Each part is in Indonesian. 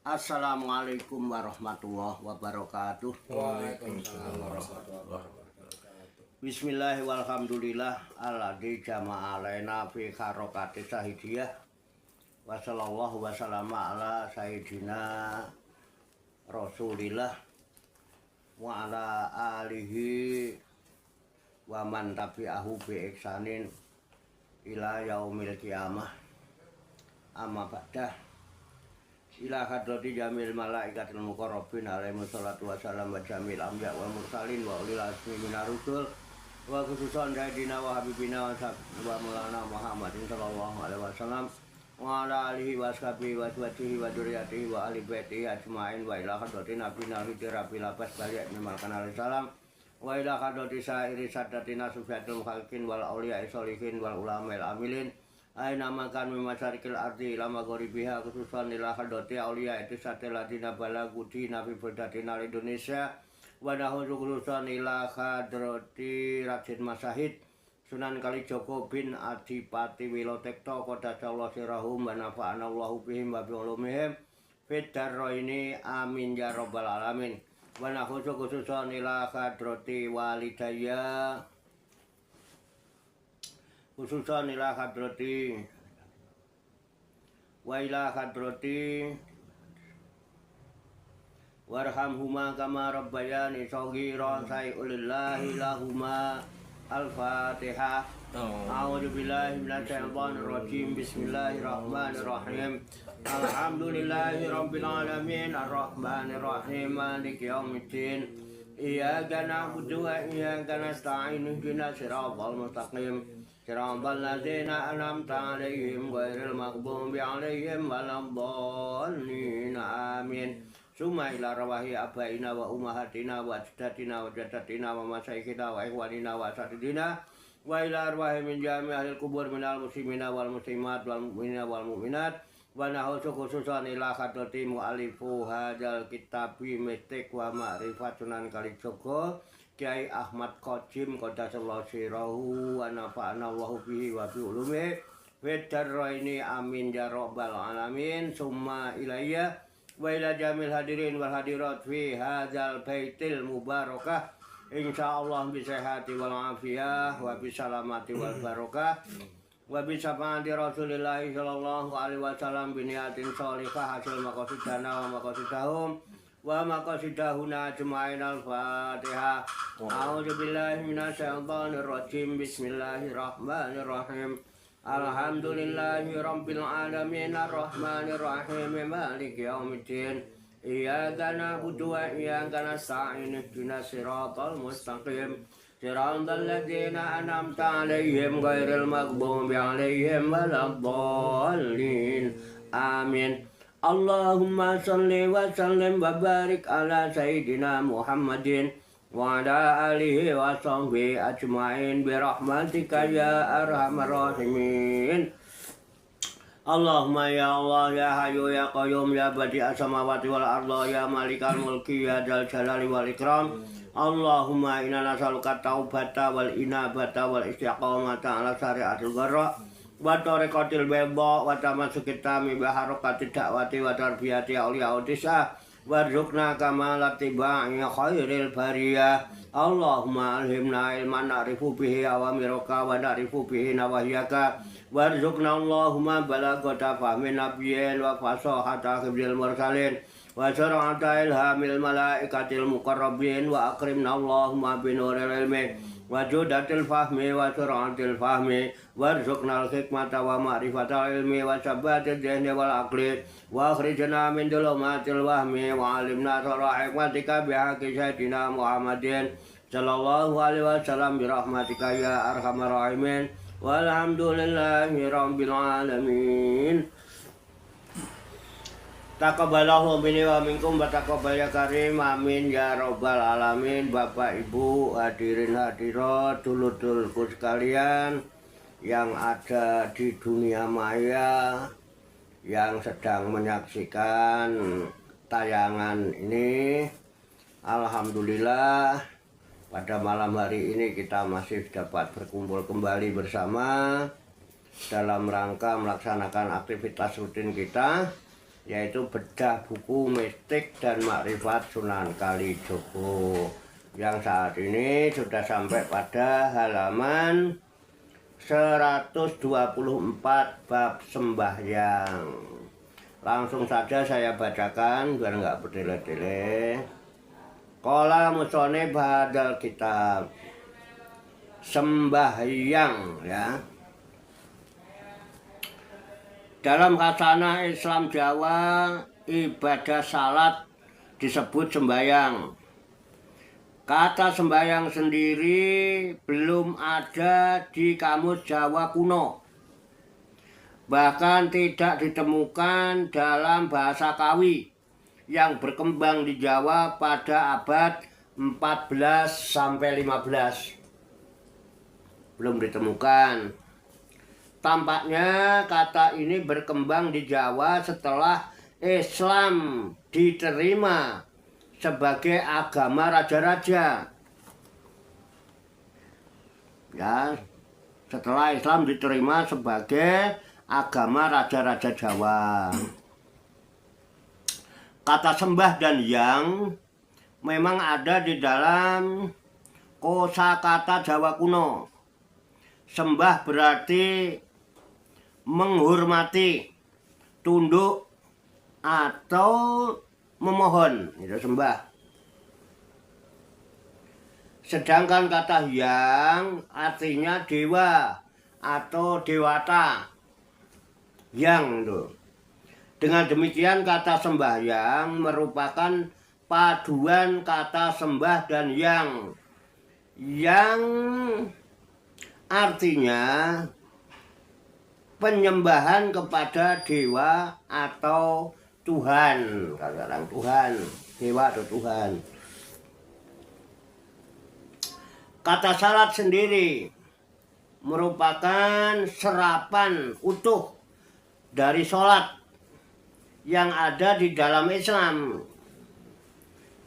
Assalamualaikum warahmatullahi wabarakatuh. Waalaikumsalam warahmatullahi wabarakatuh. Bismillahirrahmanirrahim. Walhamdulillah alladzi jama'a alaina fi harokati sahidiyah. Wa sallallahu wa sallama ala sayyidina Rasulillah wa ala alihi wa man tabi'ahu bi ihsanin ila yaumil qiyamah. Amma ba'dah. Ila hadrati jamil malaikatil muqarrabin alaihi wassalatu wassalam wa jamil anbiya wal mursalin wa ulil azmi minar rusul wa khususan sayyidina wa habibina wa maulana Muhammadin sallallahu alaihi wasallam wa ala alihi wa sahbihi wa azwajihi wa dzurriyyatihi wa ahli baitihi ajmain wa ila hadrati nabiyina hidirabil labas balik mimalkan alaihi salam wa ila hadrati sa'iri sadatina sufyatul khalqin wal auliya sholihin wal ulama'il amilin aina makan mimasarikil ardi lama goribiha khususan ila hadoti aulia itu sateladina balagudi nabi berdatina Indonesia wadahu khususan ila hadrati Raden Masahid Sunan Kalijogo bin Adipati Wilotekto Qaddasallahu sirahum wa nafa'anallahu bihim wa bi'ulumihim fid darraini amin ya rabbal alamin wa nahu khususan ila hadrati walidayya khususan ila hadrati wa ila hadrati warhamhuma kama rabbayani shaghiran sayulillahi lahuma al-fatihah. A'udzu billahi minasyaitonir rajim. Bismillahirrahmanirrahim. Alhamdulillahi rabbil alamin arrahmanir rahim maliki yaumiddin. Iyyaka na'budu wa iyyaka nasta'in ihdinas siratal mustaqim siratal ladzina an'amta 'alaihim ghairil maghdubi 'alaihim waladdallin amin. Summa ila rawahi abaina wa ummahatina wa ajdatina wa jaddatina wa masyayikhina wa ikhwanina wa asatidina wa ila arwahi min jami'il kubur minal muslimina wal muslimat wal mu'minina wal mu'minat wa nahusu khususan ila hadrati mu'alifu hadzal kitabi mistik wa ma'rifat Sunan Kalijogo Kiai Ahmad Qadim Qaddasallahu sirahu wa nafa'anallahu bihi wa bi ulumihi fid darraini amin ya rabbal alamin. Summa ilayya wa ila jamil hadirin wal hadirat fi hadzal baitil mubarakah insyaallah bi sihhati wal afiyah wa bi salamati wal barakah wa bi syafaati Rasulillah sallallahu alaihi wasallam bi niyatin shalihah hasil maqasidana wa maqasidahum wa maqasidahuna ajmain al-fatihah. A'udzu billahi minasyaitonir rajim. Bismillahirrahmanirrahim. Alhamdulillahi rabbil alamin arrahmanir rahim maliki yaumiddin. Iyyaka na'budu wa iyyaka nasta'in ihdinas siratal mustaqim siratal ladzina an'amta 'alaihim ghairil maghdubi 'alaihim waladdallin amin. Allahumma shalli wa sallim wa barik ala sayyidina Muhammadin wa ala alihi wa sahbihi ajmain bi rahmatika ya arhamar rahimin. Allahumma ya Allah ya Hayyu ya Qayyum ya Badi'as samawati wal ardi ya Malikal mulki ya Dzal jalali wal ikram. Allahumma inna nas'aluka taubata wal inabata wal istiqamata ala syariatil gharra wa tariqatil bayda wa tamassukit tami bi harakati da'wati wa tarbiyati auliya udisa warzuqna kamalat tiba'i khairil bariyah. Allahumma alhimna ilman na'rifu bihi awamiraka wa na'rifu bihi nawahiyaka warzuqna Allahumma balagata fahmin nabiyyin wa fasahata hifdzil mursalin wa sur'ata ilhamil malaikatil muqarrabin wa akrimna Allahumma binuril ilmi wa judatil fahmi wa sur'atil fahmi warzuqnal hikmata wa ma'rifatal ilmi wa sabatil dhihni wal aqli wa akhrijna min dhulumatil wahmi wa alimna sirra hikmatika bihaqqi sayyidina Muhammadin sallallahu alaihi wasallam bi rahmatika ya arhamar rahimin walhamdulillahi rabbil alamin. Taqabbalallahu minni wa minkum wa taqabbal ya karim amin ya rabbal alamin. Bapak Ibu hadirin hadirat dulur-dulurku sekalian yang ada di dunia maya yang sedang menyaksikan tayangan ini, alhamdulillah pada malam hari ini kita masih dapat berkumpul kembali bersama dalam rangka melaksanakan aktivitas rutin kita yaitu bedah buku mistik dan makrifat Sunan Kalijogo yang saat ini sudah sampai pada halaman 124 bab sembahyang. Langsung saja saya bacakan biar nggak bertele-tele. Qala musonib hadal kitab, sembahyang ya. Dalam khasanah Islam Jawa, ibadah salat disebut sembahyang. Kata sembahyang sendiri belum ada di kamus Jawa kuno. Bahkan tidak ditemukan dalam bahasa Kawi yang berkembang di Jawa pada abad 14 sampai 15. Belum ditemukan. Tampaknya kata ini berkembang di Jawa setelah Islam diterima sebagai agama raja-raja. Ya, setelah Islam diterima sebagai agama raja-raja Jawa. Kata sembah dan yang memang ada di dalam kosakata Jawa kuno. Sembah berarti menghormati, tunduk, atau memohon. Itu sembah. Sedangkan kata yang artinya dewa atau dewata. Yang itu. Dengan demikian kata sembahyang merupakan paduan kata sembah dan yang. Yang artinya penyembahan kepada dewa atau Tuhan. Kadang-kadang Tuhan, dewa atau Tuhan. Kata salat sendiri merupakan serapan utuh dari sholat yang ada di dalam Islam.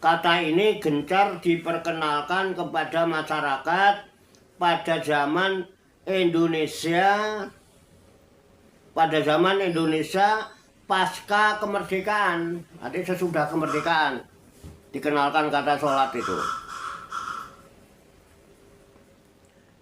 Kata ini gencar diperkenalkan kepada masyarakat pada zaman Indonesia pasca kemerdekaan, artinya sesudah kemerdekaan dikenalkan kata sholat itu.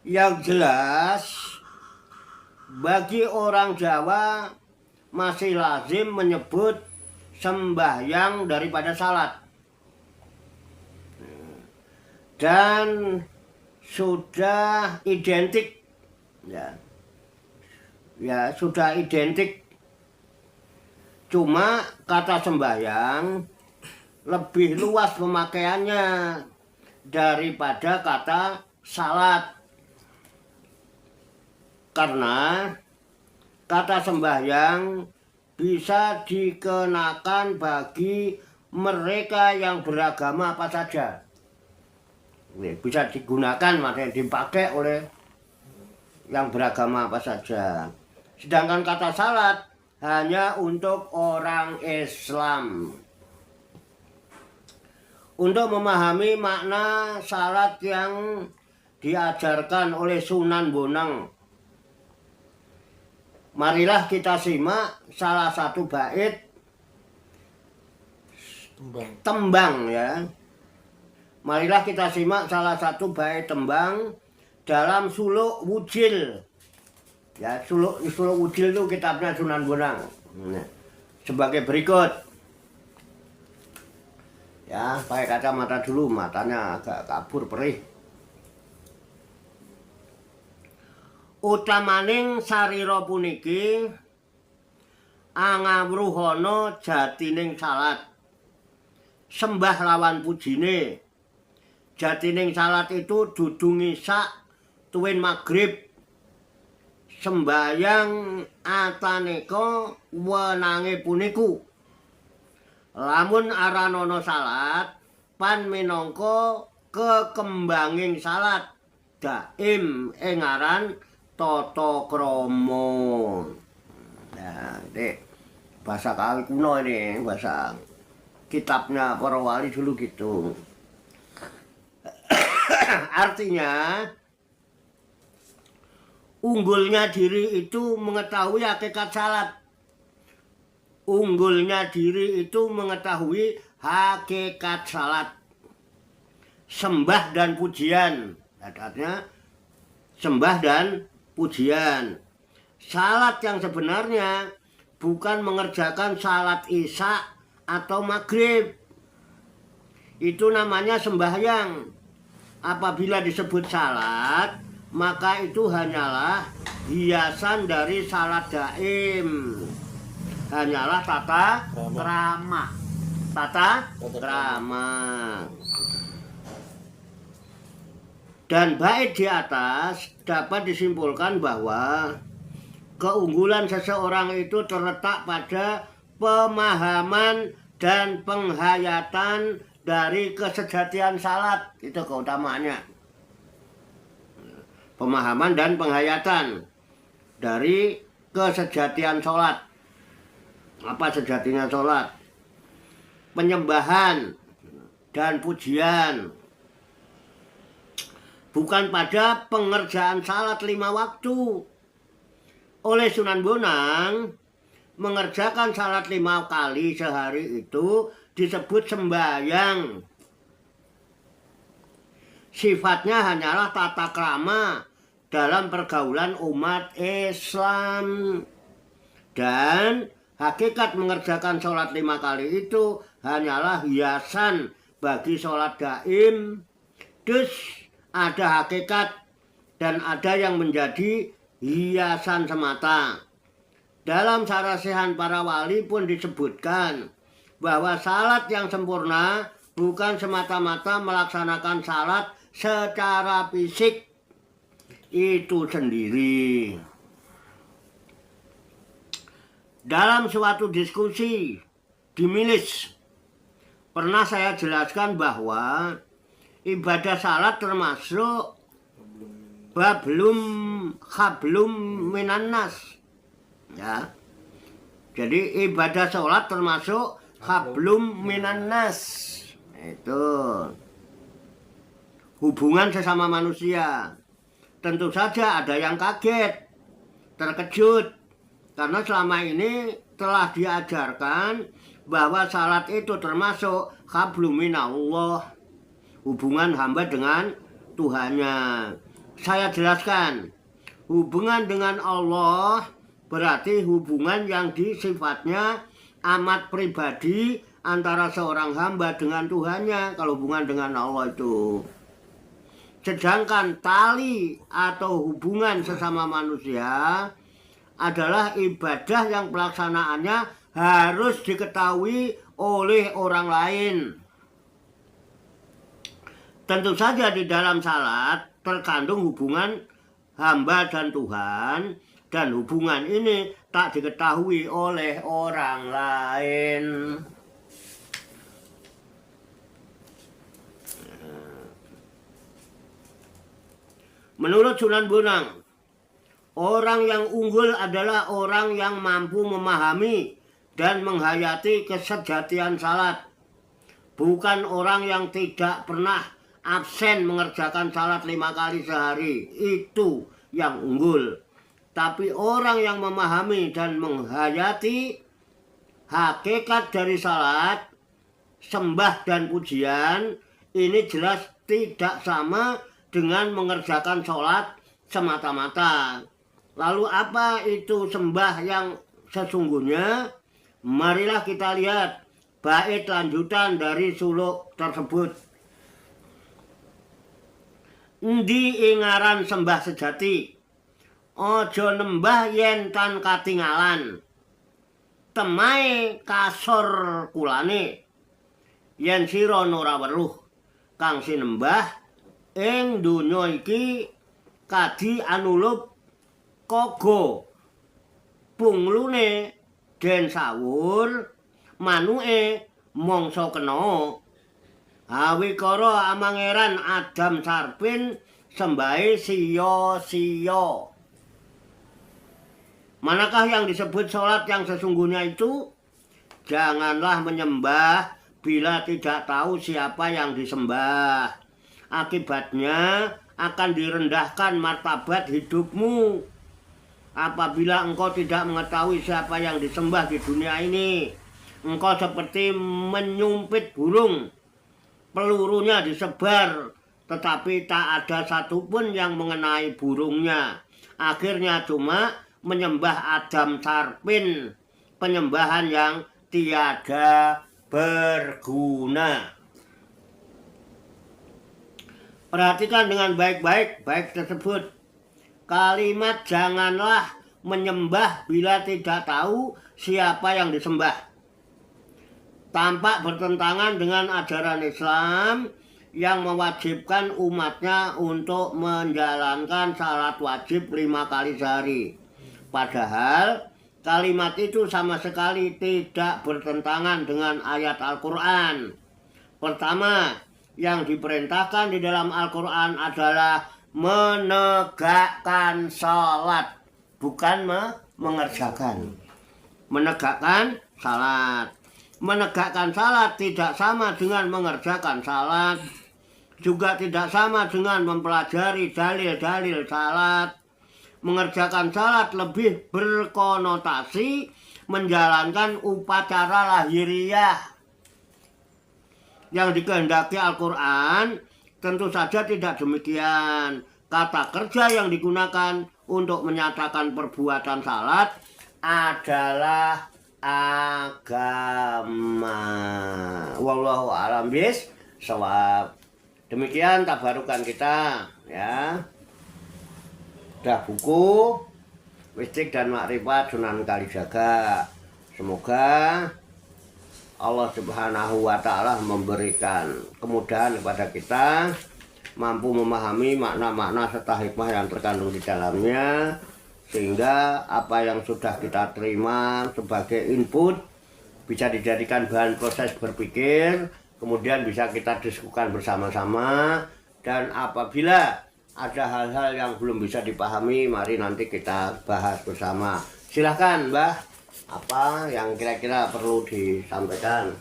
Yang jelas bagi orang Jawa masih lazim menyebut sembahyang daripada salat, dan sudah identik ya sudah identik. Cuma kata sembahyang lebih luas pemakaiannya daripada kata salat, karena kata sembahyang bisa dikenakan bagi mereka yang beragama apa saja. Bisa digunakan, maksudnya dipakai oleh yang beragama apa saja. Sedangkan kata salat hanya untuk orang Islam. Untuk memahami makna salat yang diajarkan oleh Sunan Bonang, marilah kita simak salah satu bait tembang ya. Marilah kita simak salah satu bait tembang dalam Suluk Wujil. Ya, Suluk Wujil itu kitabnya Sunan Bonang. Nah, sebagai berikut. Ya, pakai kacamata dulu, matanya agak kabur perih. Utamaning sarira puniki angawruhana jatining salat. Sembah lawan pujine. Jatining salat itu dudu ngisak tuwin magrib. Sembayang ataneka wenange puniku. Lamun aranono salat pan minangka kekembanging salat daim ing aran tata krama. Nah, Dek, bahasa Kawi kuno ini, bahasa kitabnya para wali dulu gitu. Artinya unggulnya diri itu mengetahui hakikat salat unggulnya diri itu mengetahui hakikat salat, sembah dan pujian. Artinya sembah dan pujian. Salat yang sebenarnya bukan mengerjakan salat isya atau maghrib. Itu namanya sembahyang. Apabila disebut salat, maka itu hanyalah hiasan dari salat gaib. Hanyalah tata krama. Tata krama. Dan bait di atas dapat disimpulkan bahwa keunggulan seseorang itu terletak pada pemahaman dan penghayatan dari kesejatian salat. Itu keutamaannya. Pemahaman dan penghayatan dari kesejatian salat. Apa sejatinya salat? Penyembahan dan pujian. Bukan pada pengerjaan salat 5 waktu. Oleh Sunan Bonang, mengerjakan salat 5 kali sehari itu disebut sembahyang. Sifatnya hanyalah tata krama dalam pergaulan umat Islam. Dan hakikat mengerjakan sholat 5 kali itu hanyalah hiasan bagi sholat gaib. Dus ada hakikat dan ada yang menjadi hiasan semata. Dalam sarasihan para wali pun disebutkan bahwa salat yang sempurna bukan semata-mata melaksanakan salat secara fisik itu sendiri. Dalam suatu diskusi di Milis, pernah saya jelaskan bahwa ibadah salat termasuk hablum minannas. Ya. Jadi ibadah sholat termasuk hablum minannas. Itu hubungan sesama manusia. Tentu saja ada yang kaget, terkejut, karena selama ini telah diajarkan bahwa salat itu termasuk hablum minallah, hubungan hamba dengan Tuhannya. Saya jelaskan, hubungan dengan Allah berarti hubungan yang sifatnya amat pribadi antara seorang hamba dengan Tuhannya, kalau hubungan dengan Allah itu. Sedangkan tali atau hubungan sesama manusia adalah ibadah yang pelaksanaannya harus diketahui oleh orang lain. Tentu saja di dalam salat terkandung hubungan hamba dan Tuhan, dan hubungan ini tak diketahui oleh orang lain. Menurut Sunan Bonang, orang yang unggul adalah orang yang mampu memahami dan menghayati kesejatian salat. Bukan orang yang tidak pernah absen mengerjakan salat 5 kali sehari. Itu yang unggul. Tapi orang yang memahami dan menghayati hakikat dari salat, sembah dan pujian, ini jelas tidak sama dengan mengerjakan sholat semata-mata. Lalu apa itu sembah yang sesungguhnya? Marilah kita lihat bait lanjutan dari suluk tersebut. Endi ingaran sembah sejati, ojo nembah yen tan katingalan, temahe kasor kulane, yen sira ora weruh kang sinembah ing donya iki kadi anulup kogo, punglune den sawur, manuke mangsa kena. Awikara amangeran Adam Sarpin sembahe siya-siya. Manakah yang disebut sholat yang sesungguhnya itu? Janganlah menyembah bila tidak tahu siapa yang disembah. Akibatnya akan direndahkan martabat hidupmu. apabila engkau tidak mengetahui siapa yang disembah di dunia ini, engkau seperti menyumpit burung, pelurunya disebar, tetapi tak ada satupun yang mengenai burungnya. Akhirnya cuma menyembah Adam Sarpin, penyembahan yang tiada berguna. Perhatikan dengan baik-baik baik tersebut. Kalimat janganlah menyembah bila tidak tahu siapa yang disembah tampak bertentangan dengan ajaran Islam yang mewajibkan umatnya untuk menjalankan salat wajib 5 kali sehari. Padahal kalimat itu sama sekali tidak bertentangan dengan ayat Al-Quran. Pertama, yang diperintahkan di dalam Al-Quran adalah menegakkan salat, bukan mengerjakan. Menegakkan salat. Menegakkan salat tidak sama dengan mengerjakan salat, juga tidak sama dengan mempelajari dalil-dalil salat. Mengerjakan salat lebih berkonotasi menjalankan upacara lahiriah. Yang dikehendaki Al-Quran tentu saja tidak demikian. Kata kerja yang digunakan untuk menyatakan perbuatan salat adalah agama. Wallahu a'lam bishawab. Demikian tabarukan kita ya. Dah buku Mistik dan Makrifat Sunan Kalijaga. Semoga Allah Subhanahu wa Ta'ala memberikan kemudahan kepada kita, mampu memahami makna-makna serta hikmah yang terkandung di dalamnya, sehingga apa yang sudah kita terima sebagai input bisa dijadikan bahan proses berpikir, kemudian bisa kita diskusikan bersama-sama, dan apabila ada hal-hal yang belum bisa dipahami, mari nanti kita bahas bersama. Silahkan Mbah, apa yang kira-kira perlu disampaikan,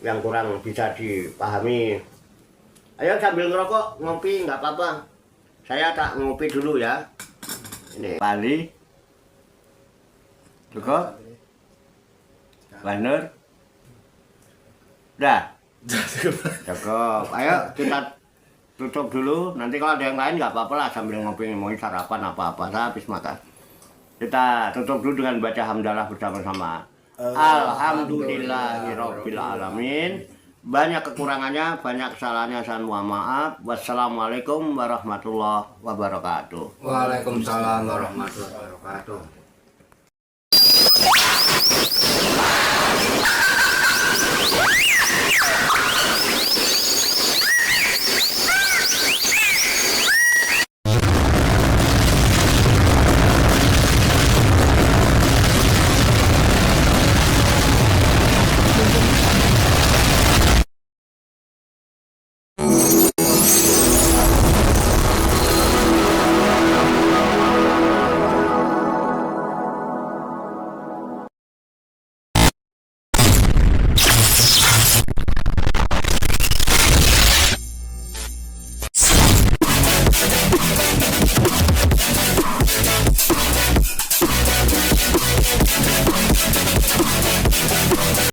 yang kurang bisa dipahami. Ayo sambil ngerokok, ngopi nggak apa-apa. Saya tak ngopi dulu ya. Ini Bali, cukup, Banur, udah, cukup. Ayo kita tutup dulu. Nanti kalau ada yang lain nggak apa-apa lah, sambil ngopi, mau sarapan apa-apa. Saya habis makan. Kita tutup dulu dengan baca hamdalah bersama-sama. Alhamdulillahirabbil alamin. Banyak kekurangannya, banyak kesalahannya, saya mohon maaf. Wassalamualaikum warahmatullahi wabarakatuh. Waalaikumsalam warahmatullahi wabarakatuh.